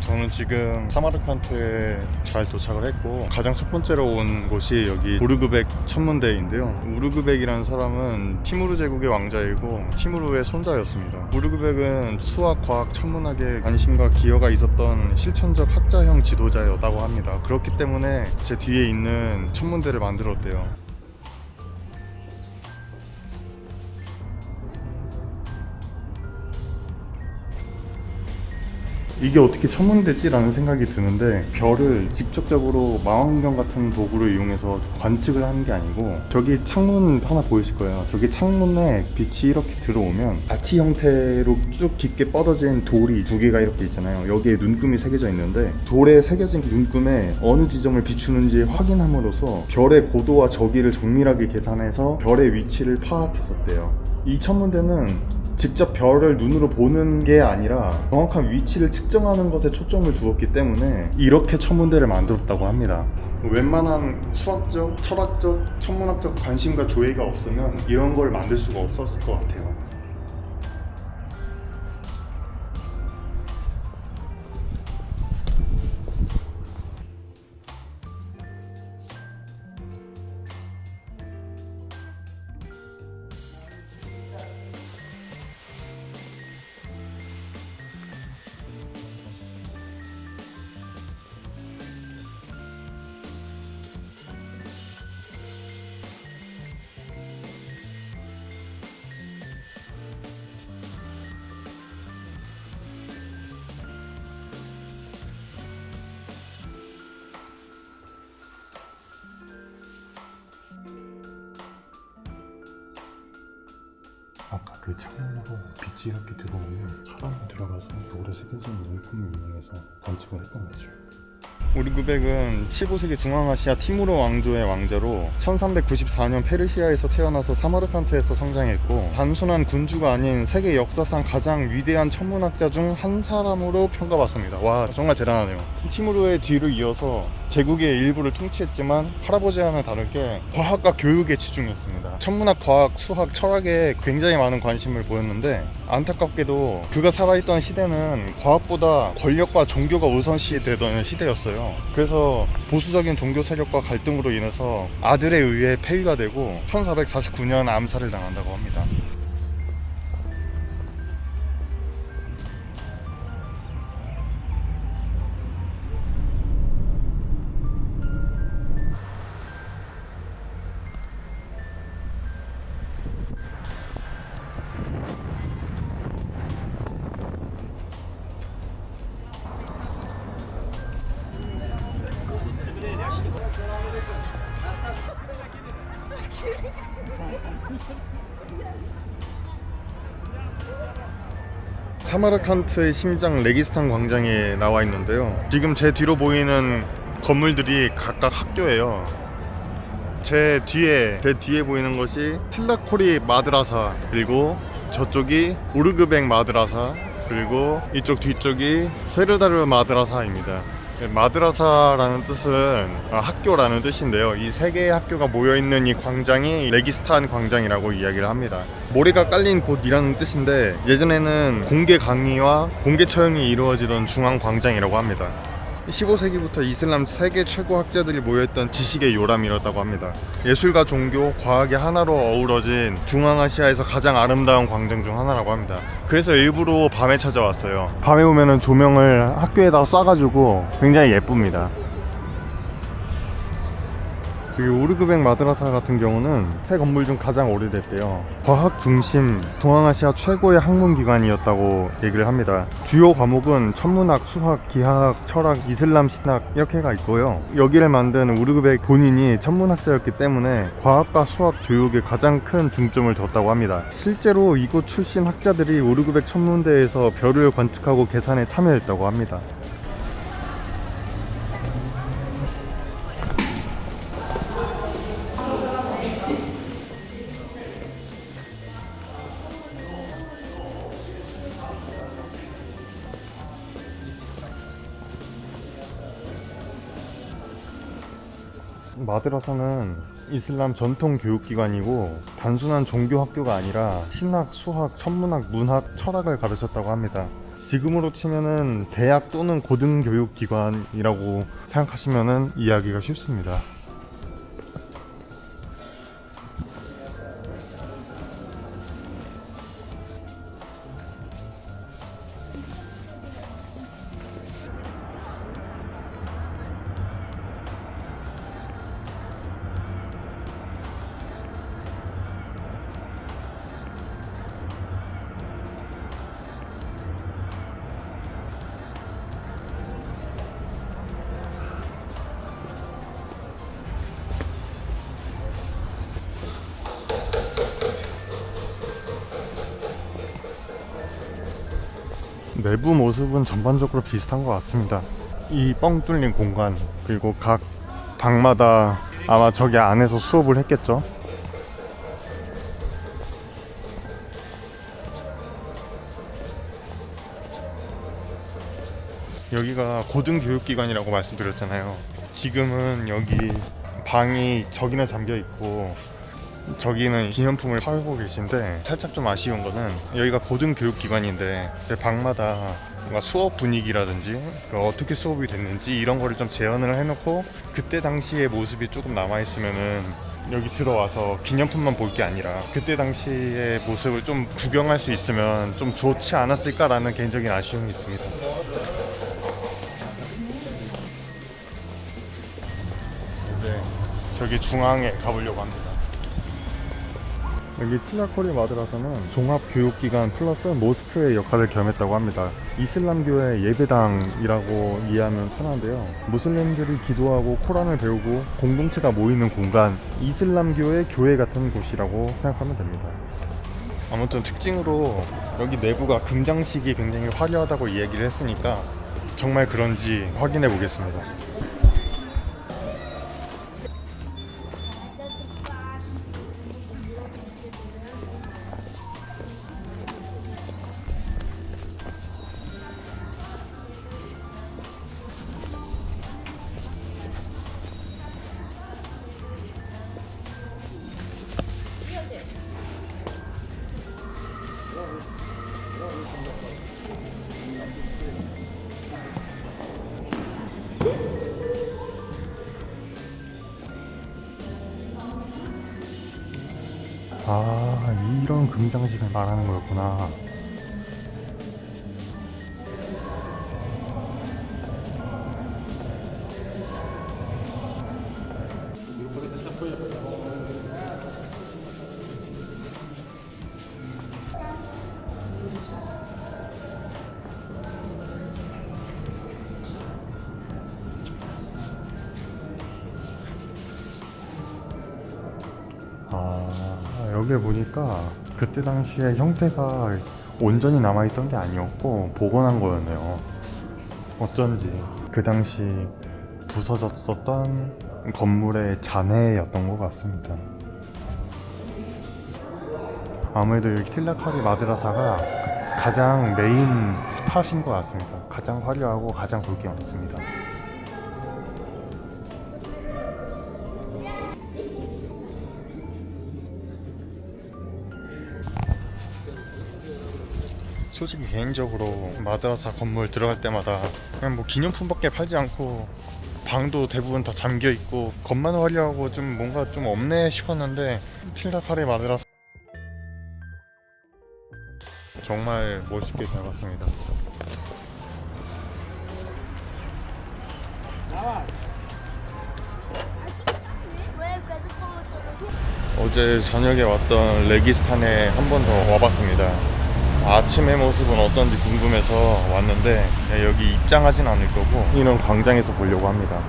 저는 지금 사마르칸트에 잘 도착을 했고 가장 첫 번째로 온 곳이 여기 우르그벡 천문대인데요. 우르그벡이라는 사람은 티무르 제국의 왕자이고 티무르의 손자였습니다. 우르그벡은 수학, 과학, 천문학에 관심과 기여가 있었던 실천적 학자형 지도자였다고 합니다. 그렇기 때문에 제 뒤에 있는 천문대를 만들었대요. 이게 어떻게 천문대지라는 생각이 드는데, 별을 직접적으로 망원경 같은 도구를 이용해서 관측을 하는 게 아니고, 저기 창문 하나 보이실 거예요. 저기 창문에 빛이 이렇게 들어오면 아치 형태로 쭉 깊게 뻗어진 돌이 두 개가 이렇게 있잖아요. 여기에 눈금이 새겨져 있는데, 돌에 새겨진 눈금에 어느 지점을 비추는지 확인함으로써 별의 고도와 저기를 정밀하게 계산해서 별의 위치를 파악했었대요. 이 천문대는 직접 별을 눈으로 보는 게 아니라 정확한 위치를 측정하는 것에 초점을 두었기 때문에 이렇게 천문대를 만들었다고 합니다. 웬만한 수학적, 철학적, 천문학적 관심과 조예가 없으면 이런 걸 만들 수가 없었을 것 같아요. 아까 그 창문으로 빛이 이렇게 들어오면 사람이 들어가서 돌에 새겨진 눈금을 이용해서 관측을 했던 거죠. 우르그벡은 15세기 중앙아시아 티무르 왕조의 왕자로 1394년 페르시아에서 태어나서 사마르칸트에서 성장했고, 단순한 군주가 아닌 세계 역사상 가장 위대한 천문학자 중 한 사람으로 평가받습니다. 와, 정말 대단하네요. 티무르의 뒤를 이어서 제국의 일부를 통치했지만 할아버지와는 다르게 과학과 교육에 치중했습니다. 천문학, 과학, 수학, 철학에 굉장히 많은 관심을 보였는데, 안타깝게도 그가 살아있던 시대는 과학보다 권력과 종교가 우선시되던 시대였어요. 그래서 보수적인 종교 세력과 갈등으로 인해서 아들에 의해 폐위가 되고 1449년 암살을 당한다고 합니다. 사마르칸트의 심장 레기스탄 광장에 나와 있는데요. 지금 제 뒤로 보이는 건물들이 각각 학교예요. 제 뒤에 보이는 것이 틸라코리 마드라사, 그리고 저쪽이 우르그벡 마드라사, 그리고 이쪽 뒤쪽이 세르다르 마드라사입니다. 마드라사라는 뜻은 학교라는 뜻인데요. 이 세 개의 학교가 모여있는 이 광장이 레기스탄 광장이라고 이야기를 합니다. 모래가 깔린 곳이라는 뜻인데, 예전에는 공개 강의와 공개 처형이 이루어지던 중앙 광장이라고 합니다. 15세기부터 이슬람 세계 최고 학자들이 모여있던 지식의 요람이었다고 합니다. 예술과 종교, 과학이 하나로 어우러진 중앙아시아에서 가장 아름다운 광장 중 하나라고 합니다. 그래서 일부러 밤에 찾아왔어요. 밤에 오면은 조명을 학교에다가 쏴가지고 굉장히 예쁩니다. 여기 우르그벡 마드라사 같은 경우는 새 건물 중 가장 오래됐대요. 과학 중심 중앙아시아 최고의 학문기관이었다고 얘기를 합니다. 주요 과목은 천문학, 수학, 기하학, 철학, 이슬람 신학 이렇게가 있고요. 여기를 만든 우르그벡 본인이 천문학자였기 때문에 과학과 수학 교육에 가장 큰 중점을 뒀다고 합니다. 실제로 이곳 출신 학자들이 우르그벡 천문대에서 별을 관측하고 계산에 참여했다고 합니다. 마드라사는 이슬람 전통 교육기관이고, 단순한 종교 학교가 아니라 신학, 수학, 천문학, 문학, 철학을 가르쳤다고 합니다. 지금으로 치면은 대학 또는 고등교육기관이라고 생각하시면은 이해하기가 쉽습니다. 내부 모습은 전반적으로 비슷한 것 같습니다. 이 뻥 뚫린 공간, 그리고 각 방마다 아마 저기 안에서 수업을 했겠죠. 여기가 고등교육기관이라고 말씀드렸잖아요. 지금은 여기 방이 저기는 잠겨 있고 저기는 기념품을 팔고 계신데, 살짝 좀 아쉬운 거는 여기가 고등교육기관인데 방마다 뭔가 수업 분위기라든지 어떻게 수업이 됐는지 이런 거를 좀 재현을 해놓고 그때 당시의 모습이 조금 남아있으면은 여기 들어와서 기념품만 볼 게 아니라 그때 당시의 모습을 좀 구경할 수 있으면 좀 좋지 않았을까라는 개인적인 아쉬움이 있습니다. 이제 저기 중앙에 가보려고 합니다. 여기 틸라코리 마드라사는 종합교육기관 플러스 모스크의 역할을 겸했다고 합니다. 이슬람교의 예배당이라고 이해하면 편한데요. 무슬림들이 기도하고 코란을 배우고 공동체가 모이는 공간, 이슬람교의 교회 같은 곳이라고 생각하면 됩니다. 아무튼 특징으로 여기 내부가 금장식이 굉장히 화려하다고 이야기를 했으니까 정말 그런지 확인해 보겠습니다. 아, 이런 금장식을 말하는 거였구나. 여기 보니까 그때 당시에 형태가 온전히 남아있던 게 아니었고 복원한 거였네요. 어쩐지 그 당시 부서졌었던 건물의 잔해였던 것 같습니다. 아무래도 여기 틸라카리 마드라사가 가장 메인 스팟인 것 같습니다. 가장 화려하고 가장 볼 게 많습니다. 솔직히 개인적으로 마드라사 건물 들어갈 때마다 그냥 뭐 기념품밖에 팔지 않고 방도 대부분 다 잠겨 있고 겉만 화려하고 좀 뭔가 좀 없네 싶었는데, 틸라카리 마드라사 정말 멋있게 잘 봤습니다. 어제 저녁에 왔던 레기스탄에 한 번 더 와봤습니다. 아침의 모습은 어떤지 궁금해서 왔는데 여기 입장하진 않을 거고 이런 광장에서 보려고 합니다.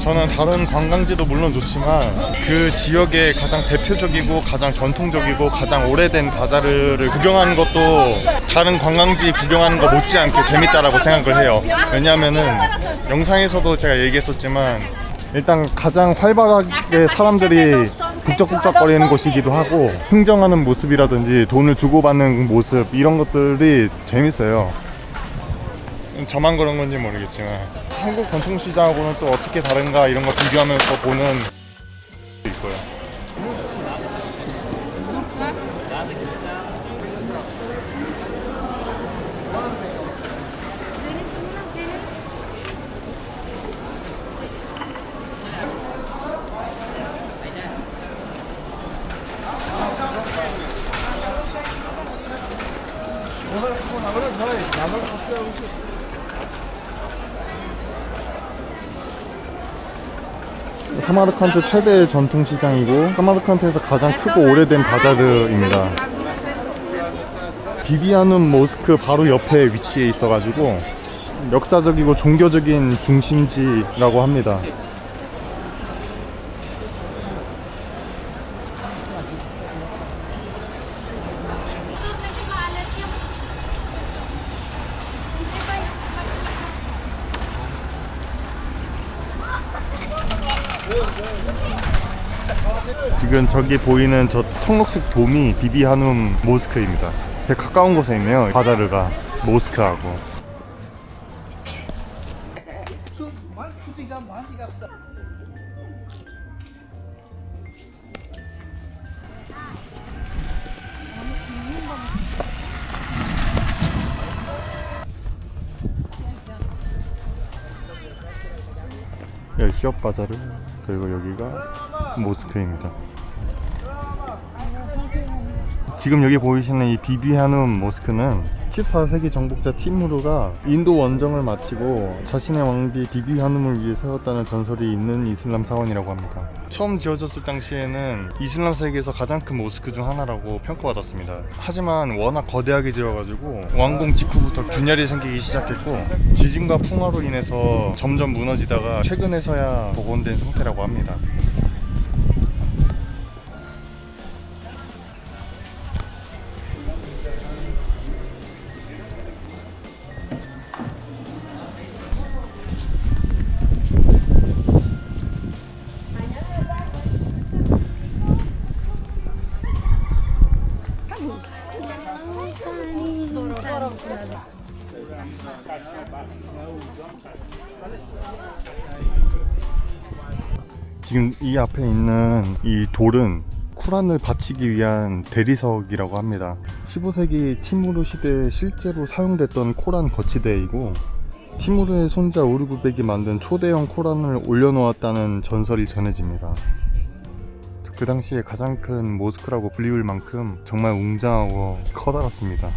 저는 다른 관광지도 물론 좋지만 그 지역의 가장 대표적이고 가장 전통적이고 가장 오래된 바자르를 구경하는 것도 다른 관광지 구경하는 거 못지않게 재밌다라고 생각을 해요. 왜냐하면은 영상에서도 제가 얘기했었지만 일단 가장 활발하게 사람들이 북적북적거리는 곳이기도 하고 흥정하는 모습이라든지 돈을 주고받는 모습 이런 것들이 재밌어요. 저만 그런 건지 모르겠지만 한국 전통시장하고는 또 어떻게 다른가 이런 거 비교하면서 보는 있고요. 사마르칸트 최대의 전통시장이고 사마르칸트에서 가장 크고 오래된 바자르입니다. 비비아눔 모스크 바로 옆에 위치해 있어가지고 역사적이고 종교적인 중심지라고 합니다. 지금 저기 보이는 저 청록색 돔이 비비하눔 모스크입니다. 되게 가까운 곳에 있네요. 바자르가 모스크하고. 여기 시업 바자르, 그리고 여기가 모스크입니다. 지금 여기 보이시는 이 비비하눔 모스크는 14세기 정복자 티무르가 인도 원정을 마치고 자신의 왕비 비비하눔을 위해 세웠다는 전설이 있는 이슬람 사원이라고 합니다. 처음 지어졌을 당시에는 이슬람 세계에서 가장 큰 모스크 중 하나라고 평가받았습니다. 하지만 워낙 거대하게 지어가지고 완공 직후부터 균열이 생기기 시작했고 지진과 풍화로 인해서 점점 무너지다가 최근에서야 복원된 상태라고 합니다. 지금 이 앞에 있는 이 돌은 쿠란을 바치기 위한 대리석이라고 합니다. 15세기 티무르 시대에 실제로 사용됐던 코란 거치대이고 티무르의 손자 오르구백이 만든 초대형 코란을 올려놓았다는 전설이 전해집니다. 그 당시에 가장 큰 모스크라고 불리울 만큼 정말 웅장하고 커다랗습니다.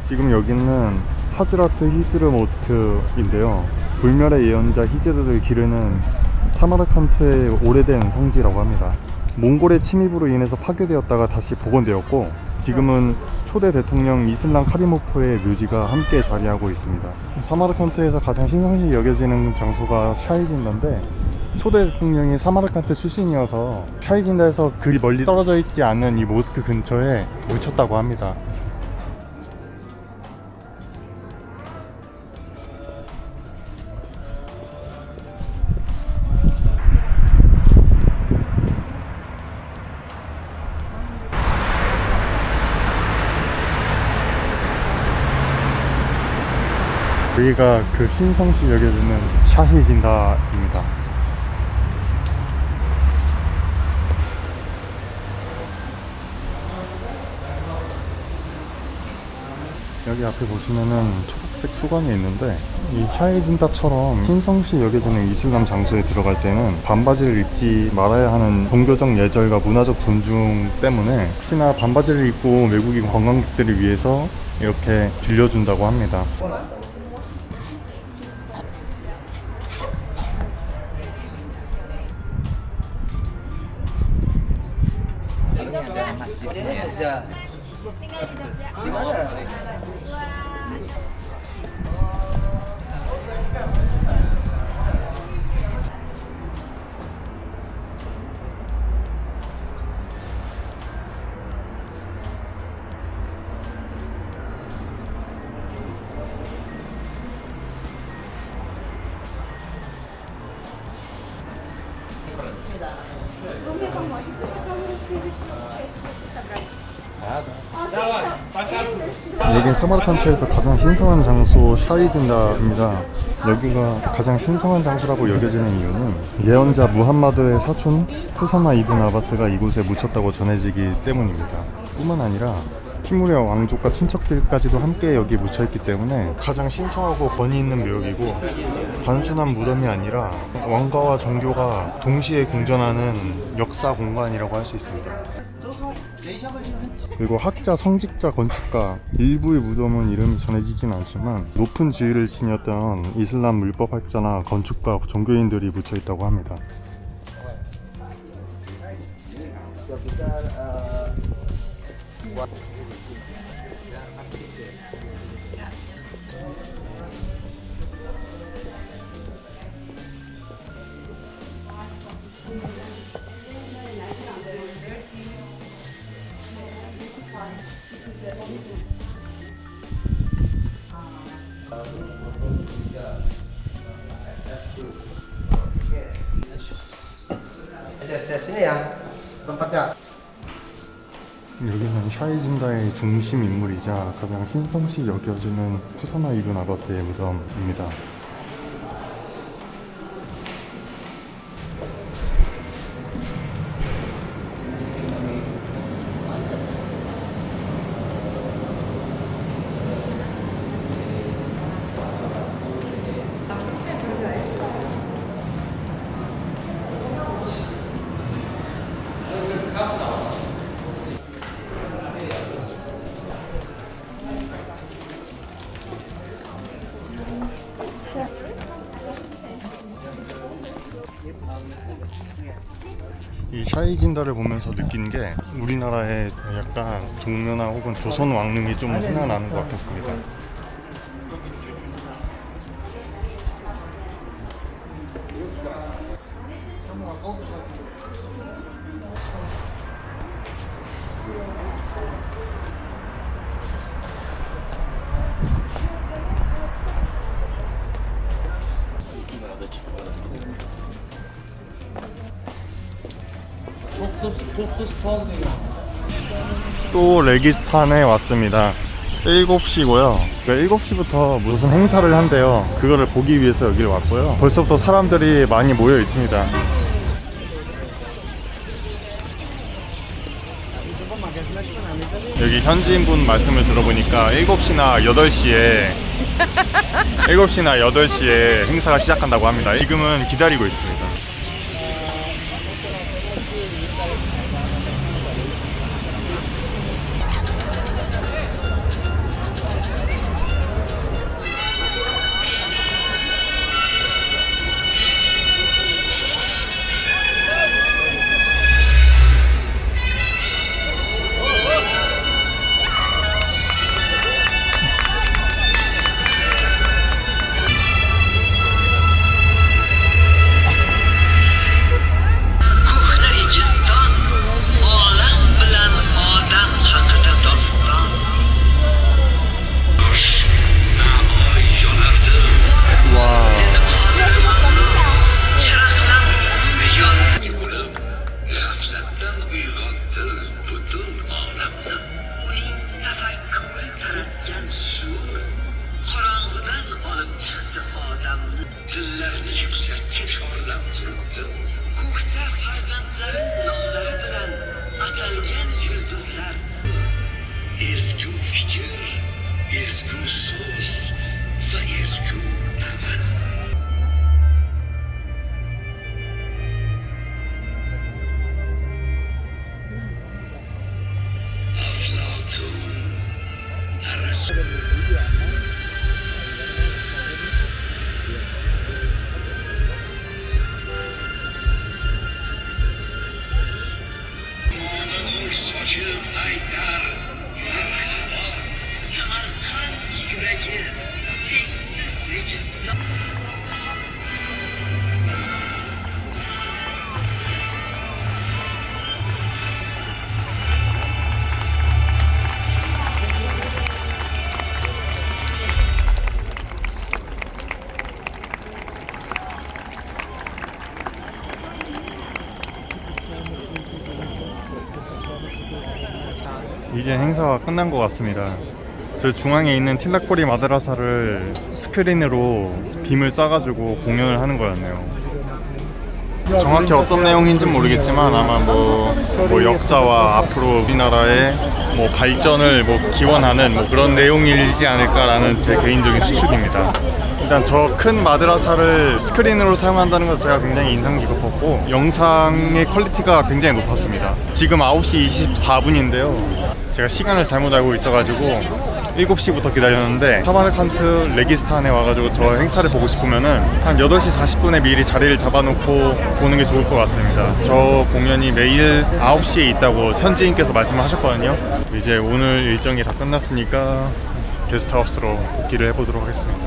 지금 여기는 하즈라트 히즈르 모스크인데요. 불멸의 예언자 히즈르를 기르는 사마르칸트의 오래된 성지라고 합니다. 몽골의 침입으로 인해서 파괴되었다가 다시 복원되었고 지금은 초대 대통령 이슬람 카리모프의 묘지가 함께 자리하고 있습니다. 사마르칸트에서 가장 신성시 여겨지는 장소가 샤이진다인데 초대 대통령이 사마르칸트 출신이어서 샤이진다에서 그리 멀리 떨어져 있지 않은 이 모스크 근처에 묻혔다고 합니다. 여기가 그 신성시 여겨지는 샤히진다입니다. 여기 앞에 보시면은 초록색 수건이 있는데 이 샤히진다처럼 신성시 여겨지는 이슬람 장소에 들어갈 때는 반바지를 입지 말아야 하는 종교적 예절과 문화적 존중 때문에 혹시나 반바지를 입고 외국인 관광객들을 위해서 이렇게 빌려준다고 합니다. kerja. Di mana? Вы мне поможете, пока мы следующего собрать. 여긴 사마르칸트에서 가장 신성한 장소 샤이딘다입니다. 여기가 가장 신성한 장소라고 여겨지는 이유는 예언자 무함마드의 사촌 후사마 이븐 아바스가 이곳에 묻혔다고 전해지기 때문입니다. 뿐만 아니라 티무리아 왕족과 친척들까지도 함께 여기 묻혀있기 때문에 가장 신성하고 권위 있는 묘역이고, 단순한 무덤이 아니라 왕가와 종교가 동시에 공존하는 역사 공간이라고 할 수 있습니다. 그리고 학자, 성직자, 건축가 일부의 무덤은 이름이 전해지진 않지만 높은 지위를 지녔던 이슬람 물법학자나 건축가, 종교인들이 묻혀있다고 합니다. Sini ya tempatnya. 여기는 샤이진다의 중심 인물이자 가장 신성시 여겨지는 후사마 이븐 아바스의 무덤입니다. 이 샤이진다를 보면서 느낀 게 우리나라의 약간 종묘나 혹은 조선 왕릉이 좀 생각나는 것 같았습니다. 또 레기스탄에 왔습니다. 7시고요. 7시부터 무슨 행사를 한대요. 그거를 보기 위해서 여기를 왔고요. 벌써부터 사람들이 많이 모여 있습니다. 여기 현지인분 말씀을 들어보니까 7시나 8시에 7시나 8시에 행사가 시작한다고 합니다. 지금은 기다리고 있습니다. Such a night. 이제 행사가 끝난 것 같습니다. 저 중앙에 있는 틸라코리 마드라사를 스크린으로 빔을 쏴가지고 공연을 하는 거였네요. 정확히 어떤 내용인지는 모르겠지만 아마 뭐 역사와 앞으로 우리나라의 뭐 발전을 뭐 기원하는 뭐 그런 내용이지 않을까라는 제 개인적인 추측입니다. 일단 저 큰 마드라사를 스크린으로 사용한다는 것 제가 굉장히 인상 깊었고 영상의 퀄리티가 굉장히 높았습니다. 지금 9시 24분인데요. 제가 시간을 잘못 알고 있어가지고 7시부터 기다렸는데 사마르칸트 레기스탄에 와가지고 저 행사를 보고 싶으면은 한 8시 40분에 미리 자리를 잡아놓고 보는 게 좋을 것 같습니다. 저 공연이 매일 9시에 있다고 현지인께서 말씀을 하셨거든요. 이제 오늘 일정이 다 끝났으니까 게스트하우스로 복귀를 해보도록 하겠습니다.